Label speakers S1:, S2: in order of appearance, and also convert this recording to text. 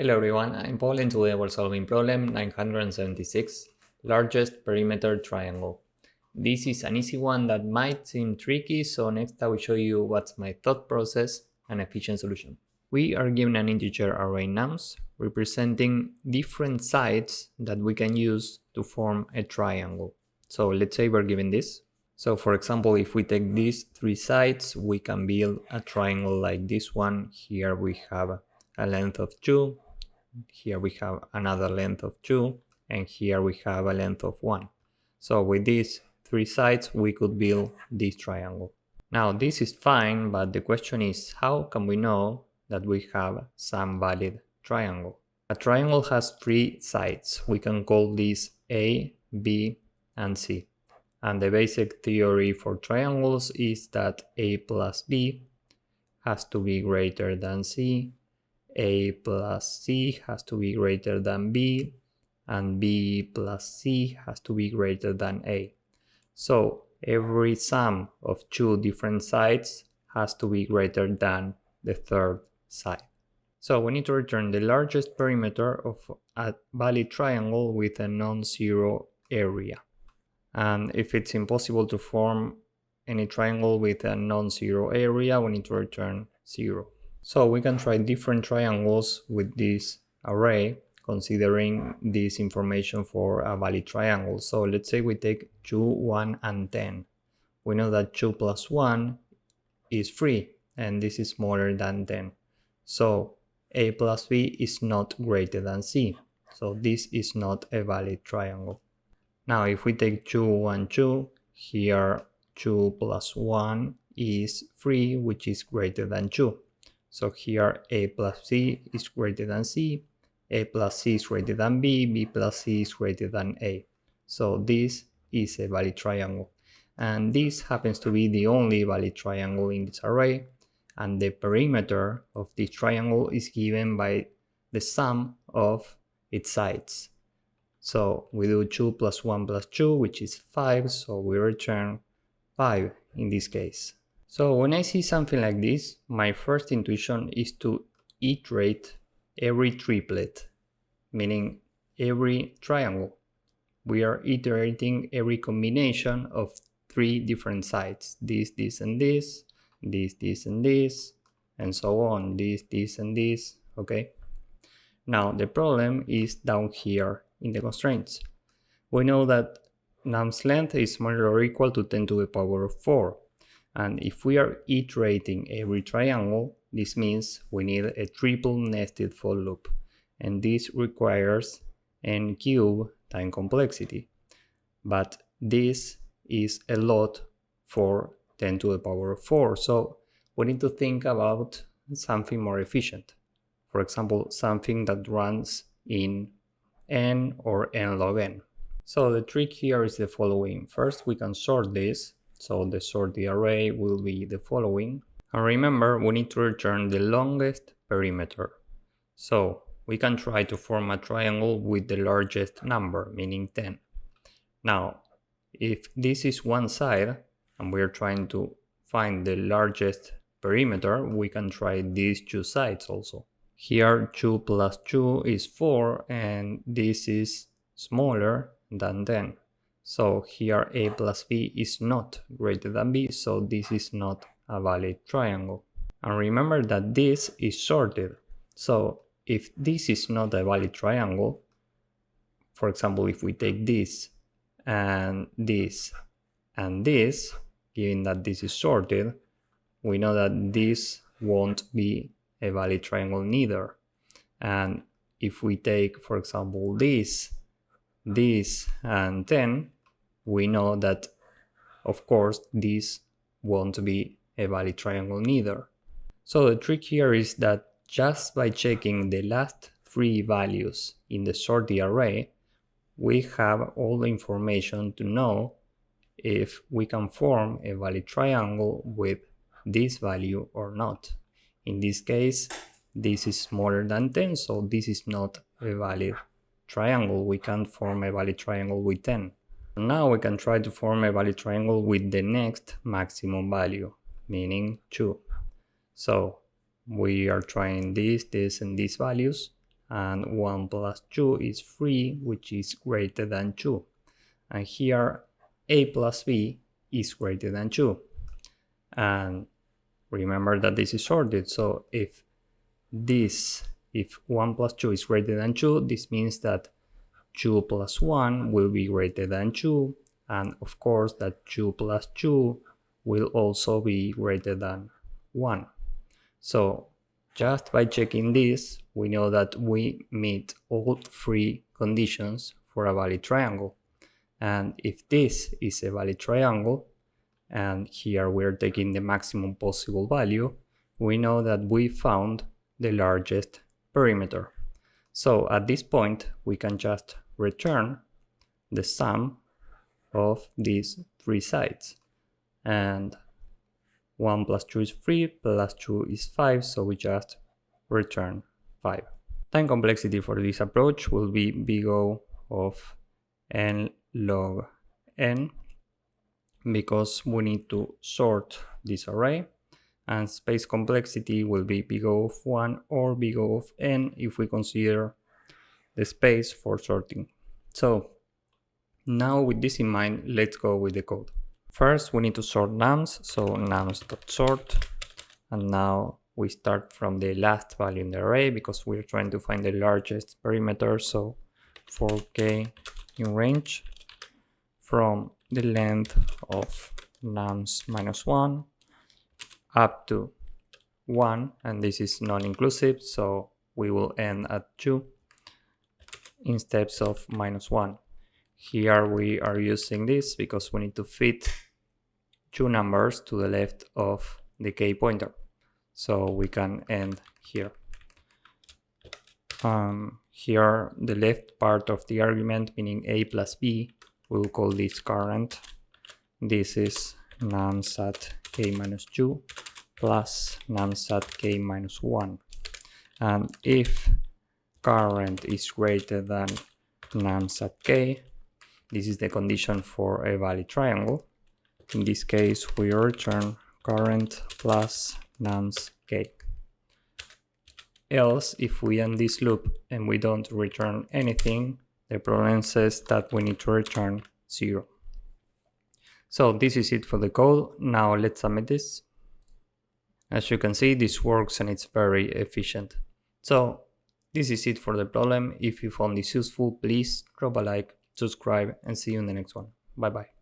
S1: Hello everyone, I'm Paul and today we're solving problem 976, largest perimeter triangle. This is an easy one that might seem tricky, so next I will show you what's my thought process and efficient solution. We are given an integer array nums representing different sides that we can use to form a triangle. So let's say we're given this. So for example, if we take these three sides, we can build a triangle like this one. Here we have a length of 2, here we have another length of 2, and here we have a length of 1. So with these three sides we could build this triangle. Now this is fine, but the question is, how can we know that we have some valid triangle? A triangle has three sides. We can call these A, B, and C. And the basic theory for triangles is that A plus B has to be greater than C, A plus C has to be greater than B, and B plus C has to be greater than A. So every sum of two different sides has to be greater than the third side. So we need to return the largest perimeter of a valid triangle with a non-zero area. And if it's impossible to form any triangle with a non-zero area, we need to return 0. So we can try different triangles with this array, considering this information for a valid triangle. So let's say we take 2, 1, and 10. We know that 2 plus 1 is 3, and this is smaller than 10. So A plus B is not greater than C. So this is not a valid triangle. Now if we take 2, 1, 2, here 2 plus 1 is 3, which is greater than 2. So here A plus C is greater than C, A plus C is greater than B, B plus C is greater than A. So this is a valid triangle. And this happens to be the only valid triangle in this array. And the perimeter of this triangle is given by the sum of its sides. So we do 2 plus 1 plus 2, which is 5, so we return 5 in this case. So when I see something like this, my first intuition is to iterate every triplet, meaning every triangle. We are iterating every combination of three different sides, this, and this, this, and this, and so on, this, and this, okay? Now the problem is down here in the constraints. We know that num's length is smaller or equal to 10 to the power of 4. And if we are iterating every triangle, this means we need a triple nested for loop. And this requires n cube time complexity. But this is a lot for 10 to the power of 4. So we need to think about something more efficient. For example, something that runs in n or n log n. So the trick here is the following. First, we can sort this. So the sorted array will be the following. And remember, we need to return the longest perimeter. So we can try to form a triangle with the largest number, meaning 10. Now, if this is one side, and we are trying to find the largest perimeter, we can try these two sides also. Here 2 plus 2 is 4, and this is smaller than 10. So here A plus B is not greater than B, so this is not a valid triangle. And remember that this is sorted. So if this is not a valid triangle, for example, if we take this, and this, and this, given that this is sorted, we know that this won't be a valid triangle neither. And if we take, for example, this, and 10, we know that, of course, this won't be a valid triangle neither. So the trick here is that just by checking the last three values in the sorted array, we have all the information to know if we can form a valid triangle with this value or not. In this case, this is smaller than 10, so this is not a valid triangle. We can't form a valid triangle with 10. Now we can try to form a valid triangle with the next maximum value, meaning 2. So we are trying this, and these values, and 1 plus 2 is 3, which is greater than 2. And here a plus b is greater than 2. And remember that this is sorted, so if 1 plus 2 is greater than 2, this means that 2 plus 1 will be greater than 2, and of course that 2 plus 2 will also be greater than 1. So just by checking this, we know that we meet all three conditions for a valid triangle. And if this is a valid triangle, and here we're taking the maximum possible value, we know that we found the largest perimeter. So at this point, we can just return the sum of these three sides. And 1 plus 2 is 3, plus 2 is 5, so we just return 5. Time complexity for this approach will be big O of n log n, because we need to sort this array, and space complexity will be big O of 1 or big O of n if we consider the space for sorting. So now with this in mind, let's go with the code. First, we need to sort nums, so nums.sort, and now we start from the last value in the array because we're trying to find the largest perimeter, so for k in range from the length of nums minus 1 up to 1, and this is non-inclusive, so we will end at 2 in steps of minus 1. Here we are using this because we need to fit two numbers to the left of the k pointer, so we can end here. Here the left part of the argument, meaning a plus b, we'll call this current. This is nums at k minus 2 plus nums at k minus 1. And if current is greater than nums at k, this is the condition for a valid triangle. In this case, we return current plus nums k. Else, if we end this loop and we don't return anything, the problem says that we need to return 0. So this is it for the code. Now let's submit this. As you can see, this works and it's very efficient. So this is it for the problem. If you found this useful, please drop a like, subscribe, and see you in the next one. Bye bye.